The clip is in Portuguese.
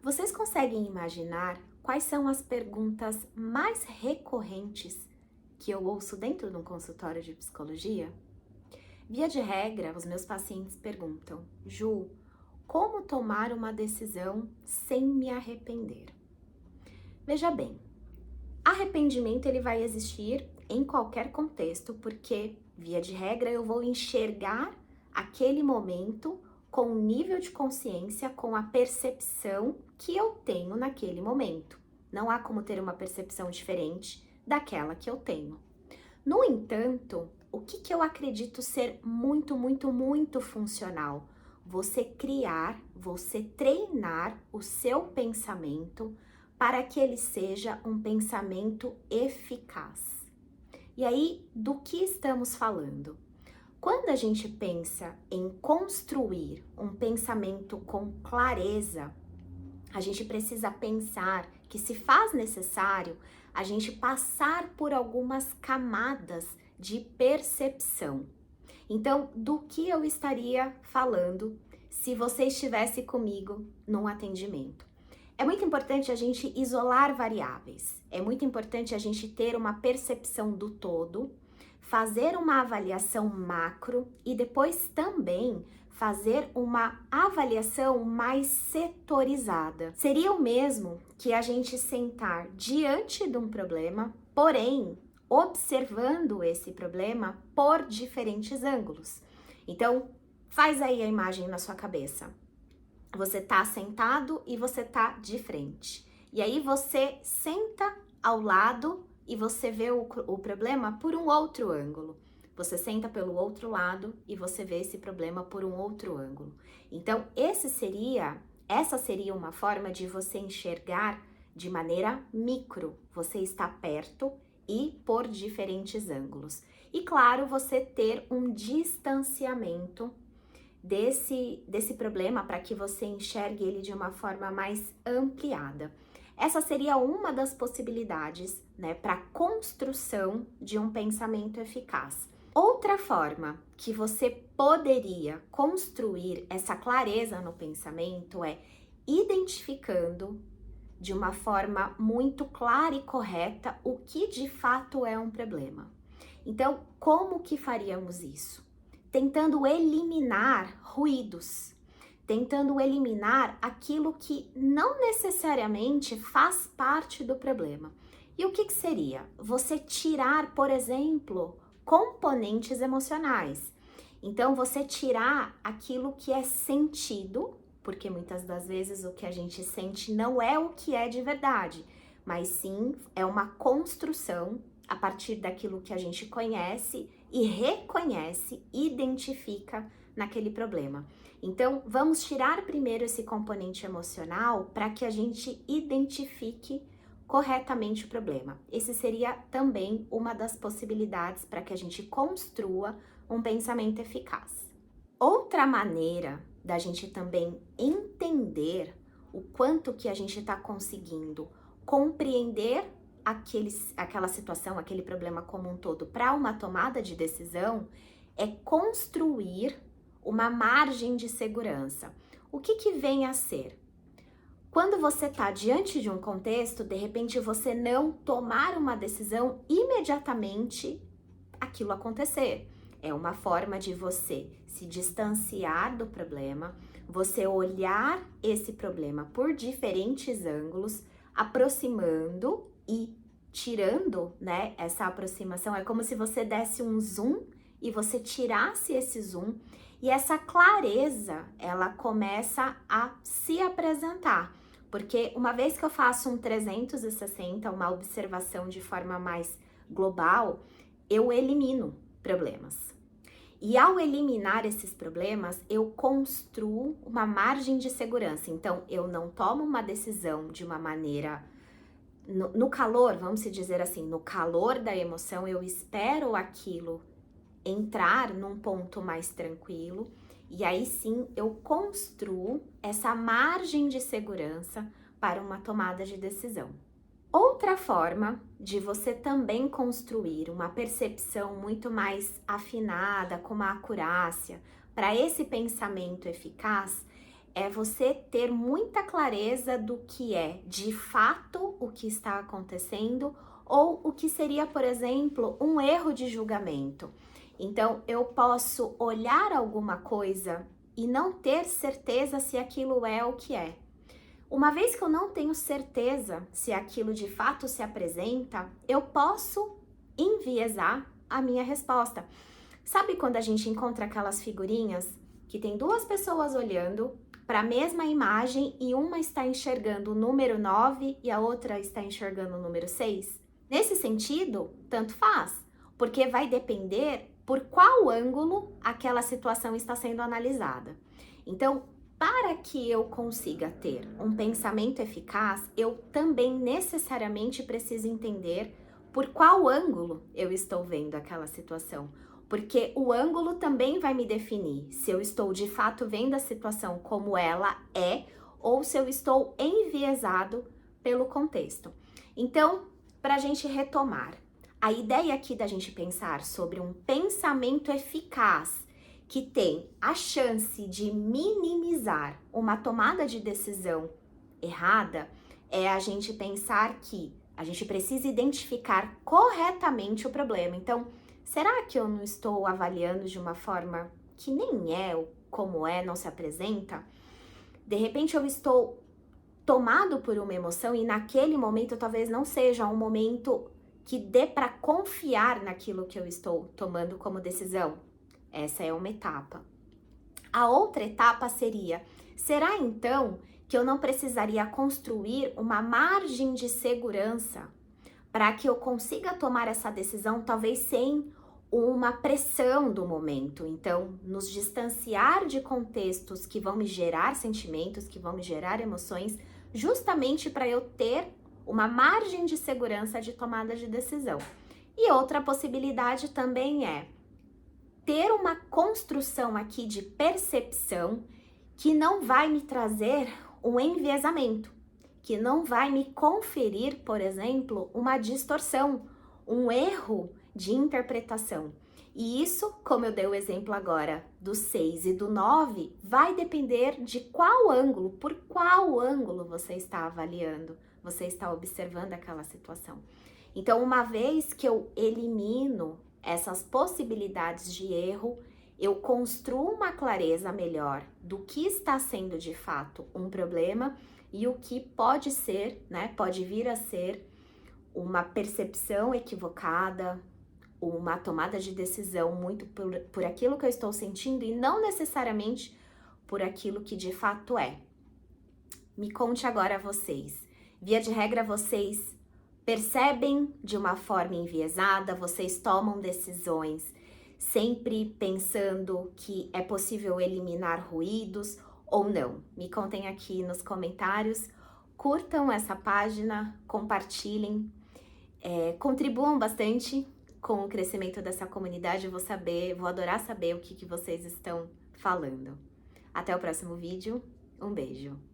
Vocês conseguem imaginar quais são as perguntas mais recorrentes que eu ouço dentro de um consultório de psicologia? Via de regra, os meus pacientes perguntam: Ju, como tomar uma decisão sem me arrepender? Veja bem, arrependimento ele vai existir em qualquer contexto, porque, via de regra, eu vou enxergar aquele momento com o nível de consciência, com a percepção que eu tenho naquele momento. Não há como ter uma percepção diferente daquela que eu tenho. No entanto, o que eu acredito ser muito funcional? Você criar, você treinar o seu pensamento para que ele seja um pensamento eficaz. E aí, do que estamos falando? Quando a gente pensa em construir um pensamento com clareza, a gente precisa pensar que, se faz necessário, a gente passar por algumas camadas de percepção. Então, do que eu estaria falando se você estivesse comigo num atendimento? É muito importante a gente isolar variáveis, é muito importante a gente ter uma percepção do todo, fazer uma avaliação macro e depois também fazer uma avaliação mais setorizada. Seria o mesmo que a gente sentar diante de um problema, porém observando esse problema por diferentes ângulos. Então, faz aí a imagem na sua cabeça. Você tá sentado e você tá de frente. E aí você senta ao lado e você vê o problema por um outro ângulo. Você senta pelo outro lado e você vê esse problema por um outro ângulo. Então, essa seria uma forma de você enxergar de maneira micro. Você está perto e por diferentes ângulos. E claro, você ter um distanciamento desse problema para que você enxergue ele de uma forma mais ampliada. Essa seria uma das possibilidades, né, para a construção de um pensamento eficaz. Outra forma que você poderia construir essa clareza no pensamento é identificando de uma forma muito clara e correta o que de fato é um problema. Então, como que faríamos isso? Tentando eliminar ruídos, tentando eliminar aquilo que não necessariamente faz parte do problema. E o que seria? Você tirar, por exemplo, componentes emocionais. Então, você tirar aquilo que é sentido, porque muitas das vezes o que a gente sente não é o que é de verdade, mas sim é uma construção a partir daquilo que a gente conhece e reconhece, identifica naquele problema. Então, vamos tirar primeiro esse componente emocional para que a gente identifique corretamente o problema. Esse seria também uma das possibilidades para que a gente construa um pensamento eficaz. Outra maneira da gente também entender o quanto que a gente está conseguindo compreender aquela situação, aquele problema como um todo para uma tomada de decisão é construir uma margem de segurança. O que vem a ser? Quando você está diante de um contexto, de repente você não tomar uma decisão imediatamente aquilo acontecer. É uma forma de você se distanciar do problema, você olhar esse problema por diferentes ângulos, aproximando e tirando, né, essa aproximação. É como se você desse um zoom e você tirasse esse zoom e essa clareza, ela começa a se apresentar. Porque uma vez que eu faço um 360, uma observação de forma mais global, eu elimino problemas. E ao eliminar esses problemas, eu construo uma margem de segurança. Então, eu não tomo uma decisão de uma maneira no calor, vamos dizer assim, no calor da emoção, eu espero aquilo entrar num ponto mais tranquilo e aí sim eu construo essa margem de segurança para uma tomada de decisão. Outra forma de você também construir uma percepção muito mais afinada, com uma acurácia, para esse pensamento eficaz, é você ter muita clareza do que é de fato o que está acontecendo ou o que seria, por exemplo, um erro de julgamento. Então, eu posso olhar alguma coisa e não ter certeza se aquilo é o que é. Uma vez que eu não tenho certeza se aquilo de fato se apresenta, eu posso enviesar a minha resposta. Sabe quando a gente encontra aquelas figurinhas que tem duas pessoas olhando para a mesma imagem e uma está enxergando o número 9 e a outra está enxergando o número 6? Nesse sentido, tanto faz, porque vai depender por qual ângulo aquela situação está sendo analisada. Então, para que eu consiga ter um pensamento eficaz, eu também necessariamente preciso entender por qual ângulo eu estou vendo aquela situação. Porque o ângulo também vai me definir se eu estou de fato vendo a situação como ela é ou se eu estou enviesado pelo contexto. Então, para a gente retomar, a ideia aqui da gente pensar sobre um pensamento eficaz que tem a chance de minimizar uma tomada de decisão errada é a gente pensar que a gente precisa identificar corretamente o problema. Então, será que eu não estou avaliando de uma forma que nem é ou como é, não se apresenta? De repente eu estou tomado por uma emoção e naquele momento talvez não seja um momento que dê para confiar naquilo que eu estou tomando como decisão. Essa é uma etapa. A outra etapa seria, será então que eu não precisaria construir uma margem de segurança para que eu consiga tomar essa decisão, talvez sem uma pressão do momento? Então, nos distanciar de contextos que vão me gerar sentimentos, que vão me gerar emoções, justamente para eu ter uma margem de segurança de tomada de decisão. E outra possibilidade também é ter uma construção aqui de percepção que não vai me trazer um enviesamento, que não vai me conferir, por exemplo, uma distorção, um erro de interpretação. E isso, como eu dei o exemplo agora do 6 e do 9, vai depender de qual ângulo, por qual ângulo você está avaliando, você está observando aquela situação. Então, uma vez que eu elimino essas possibilidades de erro, eu construo uma clareza melhor do que está sendo de fato um problema e o que pode ser, né, pode vir a ser uma percepção equivocada, uma tomada de decisão muito por aquilo que eu estou sentindo e não necessariamente por aquilo que de fato é. Me conte agora vocês. Via de regra, vocês percebem de uma forma enviesada, vocês tomam decisões sempre pensando que é possível eliminar ruídos ou não? Me contem aqui nos comentários, curtam essa página, compartilhem, contribuam bastante com o crescimento dessa comunidade. Vou adorar saber o que vocês estão falando. Até o próximo vídeo, um beijo!